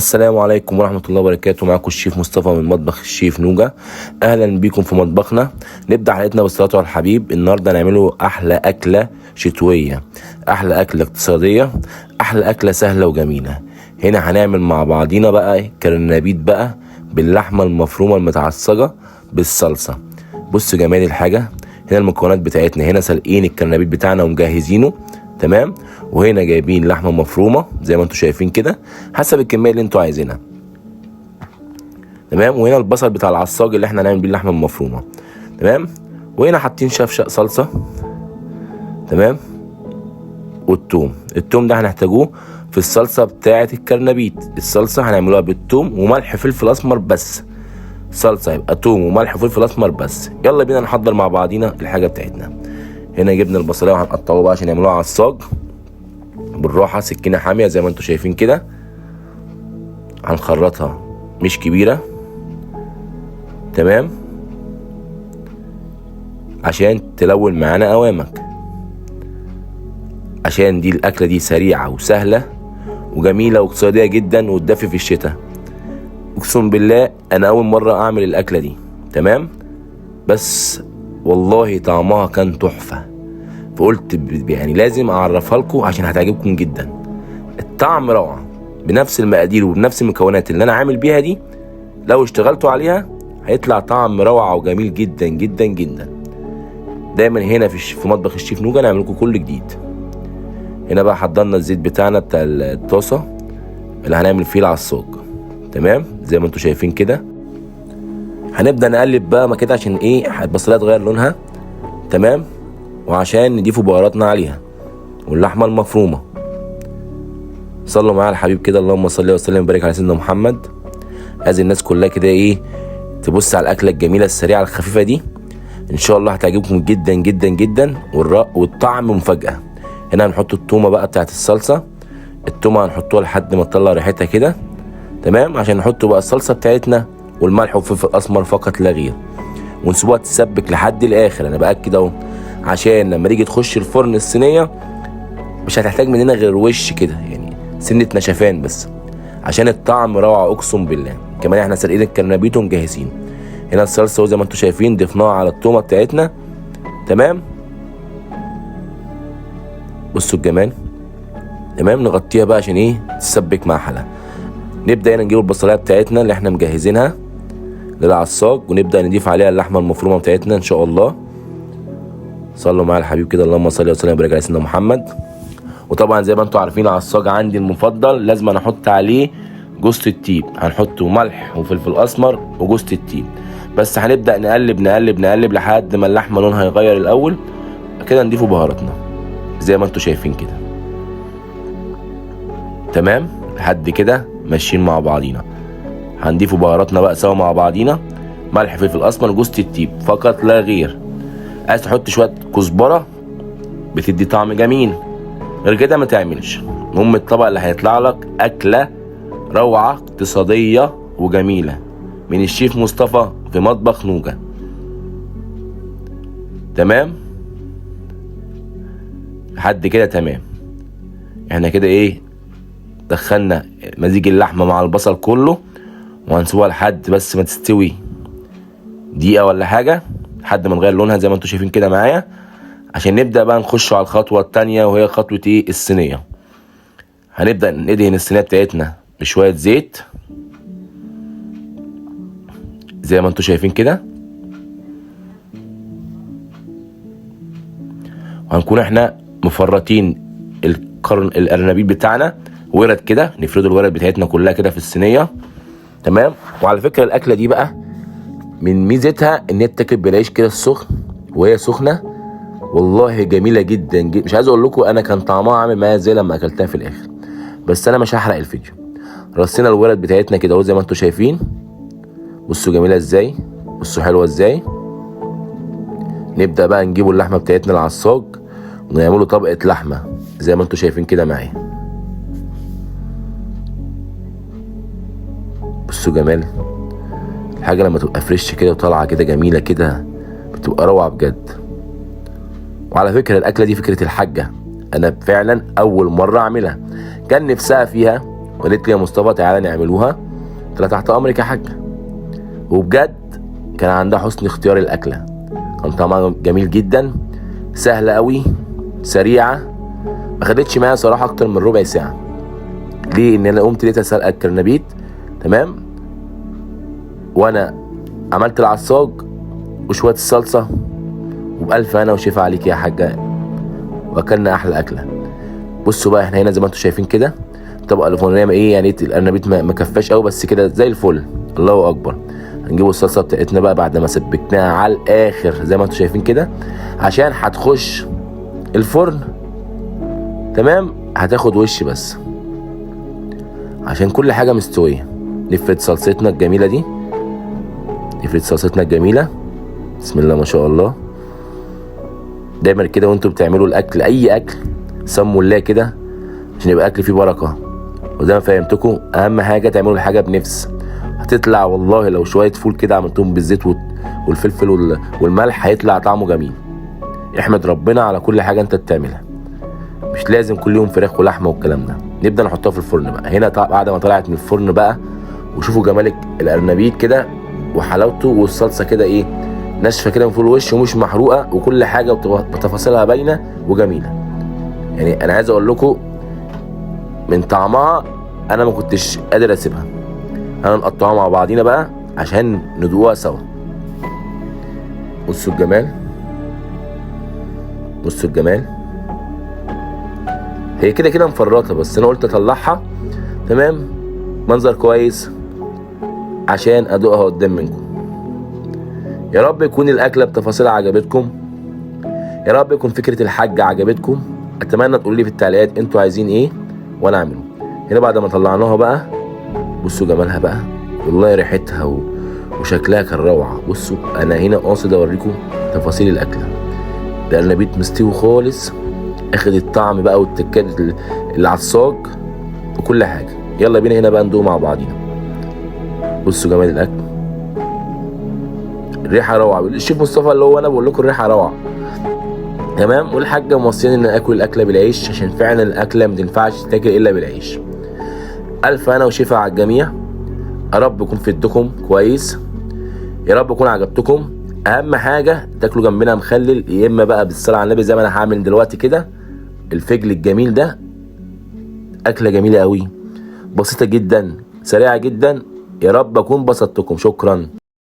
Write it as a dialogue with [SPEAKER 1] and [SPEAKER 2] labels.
[SPEAKER 1] السلام عليكم ورحمة الله وبركاته. معكم الشيف مصطفى من مطبخ الشيف نوجا. أهلا بكم في مطبخنا. نبدأ حلقتنا بالصلاة على الحبيب. النهاردة هنعمله أحلى أكلة شتوية، أحلى أكلة اقتصادية، أحلى أكلة سهلة وجميلة. هنا هنعمل مع بعضينا بقى كرنبيت بقى باللحمة المفرومة المتعصجة بالصلصة. بص جمال الحاجة. هنا المكونات بتاعتنا، هنا سلقين الكرنبيت بتاعنا ومجهزينه تمام، وهنا جايبين لحمه مفرومه زي ما انتم شايفين كده حسب الكميه اللي انتوا عايزينها تمام، وهنا البصل بتاع العصاج اللي احنا هنعمل بيه اللحمه المفرومه تمام، وهنا حاطين شفشق صلصه تمام، التوم ده هنحتاجوه في الصلصه بتاعه الكرنبيت. الصلصه هنعملوها بالتوم وملح فلفل اسمر بس، صلصه يبقى توم وملح وفلفل اسمر بس. يلا بينا نحضر مع بعضينا الحاجه بتاعتنا. هنا جبنا البصلايه وهنقطعوه بقى عشان يعملوها عصاج بالراحه، سكينه حاميه زي ما انتم شايفين كده. هنخرطها مش كبيره تمام عشان تلون معانا قوامك، عشان دي الاكله دي سريعه وسهله وجميله واقتصاديه جدا وتدفي في الشتاء. اقسم بالله انا اول مره اعمل الاكله دي تمام، بس والله طعمها كان تحفه، فقلت يعني لازم اعرفها لكم عشان هتعجبكم جدا. الطعم روعه بنفس المقادير وبنفس المكونات اللي انا عامل بيها دي، لو اشتغلتوا عليها هيطلع طعم روعه وجميل جدا جدا جدا. دايما هنا في مطبخ الشيف نوجا نعمل لكم كل جديد. هنا بقى حضرنا الزيت بتاعنا بتاع الطاسه اللي هنعمل فيه العصاج تمام زي ما انتم شايفين كده. هنبدا نقلب بقى ما كده عشان ايه البصلايه تغير لونها تمام، وعشان نضيفوا بهاراتنا عليها واللحمه المفرومه. صلوا معايا الحبيب كده، اللهم صل وسلم وبارك على سيدنا محمد. عايز الناس كلها كده تبص على الاكله الجميله السريعه الخفيفه دي، ان شاء الله هتعجبكم جدا جدا جدا، والطعم مفاجاه. هنا هنحط التومه بقى بتاعت الصلصه. التومه هنحطوها لحد ما تطلع ريحتها كده تمام، عشان نحط بقى الصلصه بتاعتنا والملح والفلفل الاسمر فقط لا غير، ونسيبوها تتسبك لحد الاخر. انا باكد اهو عشان لما تيجي تخش الفرن الصينيه مش هتحتاج مننا غير وش كده، يعني سنه نشفان بس، عشان الطعم روعه اقسم بالله. كمان احنا سالقين الكرنبيت ومجهزين. هنا الصلصه زي ما انتم شايفين ضفناها على التومه بتاعتنا تمام. بصوا الجمال تمام. نغطيها بقى عشان تسبك مع حلا. نبدا هنا نجيب البصلايه بتاعتنا اللي احنا مجهزينها للعصاج، ونبدا نضيف عليها اللحمه المفرومه بتاعتنا ان شاء الله. صلوا معايا الحبيب كده، اللهم صل وسلم وبارك على سيدنا محمد. وطبعا زي ما انتم عارفين العصاج عندي المفضل لازم انا احط عليه جوز الطيب، هنحطه ملح وفلفل اسمر وجوز الطيب بس. هنبدا نقلب نقلب نقلب لحد ما اللحمه لونها يغير الاول كده، نضيفوا بهاراتنا زي ما انتم شايفين كده تمام. لحد كده ماشيين مع بعضينا. هنضيفوا بهاراتنا بقى سوا مع بعضينا، ملح فلفل اسمر جوز الطيب فقط لا غير. عايز تحط شويه كزبره بتدي طعم جميل، غير كده ما تعملش. المهم الطبق اللي هيطلع لك اكله روعه اقتصاديه وجميله من الشيف مصطفى في مطبخ نوجا تمام. لحد كده تمام. احنا كده دخلنا مزيج اللحمه مع البصل كله، وهنسيبها لحد بس ما تستوي دقيقه ولا حاجه، لحد ما نغير لونها زي ما انتم شايفين كده معايا، عشان نبدا بقى نخش على الخطوه الثانيه، وهي خطوه الصينيه. هنبدا ندهن الصينيه بتاعتنا بشويه زيت زي ما انتم شايفين كده، وهنكون احنا مفرطين الارنبيط بتاعنا ورد كده، نفرد الورد بتاعتنا كلها كده في الصينيه تمام. وعلى فكره الاكله دي بقى من ميزتها ان هي تاكل بالعيش كده السخن وهي سخنه، والله جميله جدا جدا. مش عايز اقول لكم انا كان طعمها عامل معايا ازاي لما اكلتها في الاخر، بس انا مش هحرق الفيديو. رصينا الورد بتاعتنا كده اهو زي ما انتم شايفين. بصوا جميله ازاي، بصوا حلوه ازاي. نبدا بقى نجيبوا اللحمه بتاعتنا العصاج ونعمله طبقه لحمه زي ما انتم شايفين كده معايا. بصوا جمال الحاجه لما تبقى فريش كده وطالعه كده جميله كده بتبقى روعه بجد. وعلى فكره الاكله دي فكره الحاجه، انا فعلا اول مره اعملها، كان نفسها فيها وقالت لي يا مصطفى تعالى نعملوها. قلت لها تحت امرك يا حاجه. وبجد كان عندها حسن اختيار الاكله، كان طعمها جميل جدا، سهله قوي، سريعه، ما خدتش معايا صراحه اكتر من ربع ساعه. ليه؟ ان انا قمت لقيتها سلقه الكرنبيت تمام، وانا عملت العصاج وشويه الصلصه، وبألف هنا وشفا عليك يا حاجه، واكلنا احلى اكله. بصوا بقى احنا هنا زي ما انتم شايفين كده الطبقه الفوقانيه ايه يعني القرنبيط ما كفاش قوي، بس كده زي الفل. الله اكبر. هنجيب الصلصه بتاعتنا بقى بعد ما سبكناها على الاخر زي ما انتم شايفين كده، عشان هتخش الفرن تمام، هتاخد وش بس عشان كل حاجه مستويه. نفرد صلصتنا الجميله دي، نفرد صلصتنا الجميله، بسم الله ما شاء الله. دايما كده وانتوا بتعملوا الاكل، اي اكل سموا الله كده عشان يبقى اكل فيه بركه. وزي ما فهمتكم اهم حاجه تعملوا الحاجه بنفس، هتطلع والله لو شويه فول كده عملتهم بالزيت والفلفل والملح هيطلع طعمه جميل. احمد ربنا على كل حاجه انت بتعملها، مش لازم كل يوم فراخ ولحمه والكلام ده. نبدا نحطها في الفرن بقى. هنا بعد ما طلعت من الفرن بقى، وشوفوا جمال القرنبيط كده وحلاوته، والصلصه كده ايه ناشفه كده من فوق الوش ومش محروقه، وكل حاجه بتفاصيلها باينه وجميله. يعني انا عايز اقول لكم من طعمها انا ما كنتش قادر اسيبها. انا نقطعها مع بعضينا بقى عشان ندوقها سوا. بصوا الجمال، بصوا الجمال. هي كده كده مفرطه، بس انا قلت اطلعها تمام منظر كويس عشان ادوقها قدام منكم. يا رب يكون الاكله بتفاصيلها عجبتكم، يا رب يكون فكره الحاجه عجبتكم. اتمنى تقولوا لي في التعليقات انتوا عايزين ايه وانا اعمله. هنا بعد ما طلعناها بقى بصوا جمالها بقى، والله ريحتها وشكلها كان روعه. بصوا انا هنا قاصد اوريكم تفاصيل الاكله. القرنبيط مستوي خالص، اخد الطعم بقى والتكات العصاج وكل حاجه. يلا بينا هنا بقى ندوق مع بعضينا. بصوا جمال الاكل، الريحه روعه. الشيف مصطفى اللي هو انا بقول لكم الريحه روعه تمام. والحاجه موصيين ان اكل الاكله بالعيش، عشان فعلا الاكله ما تنفعش تتاكل الا بالعيش. الف هنا وشفا على الجميع. يا رب يكون فدتكم كويس، يا رب يكون عجبتكم. اهم حاجه تاكلوا جنبنا مخلل، يا اما بقى بالصلاه على النبي زي ما انا هعمل دلوقتي كده الفجل الجميل ده. اكله جميله قوي، بسيطه جدا، سريعه جدا. يا رب اكون بسطتكم. شكرا.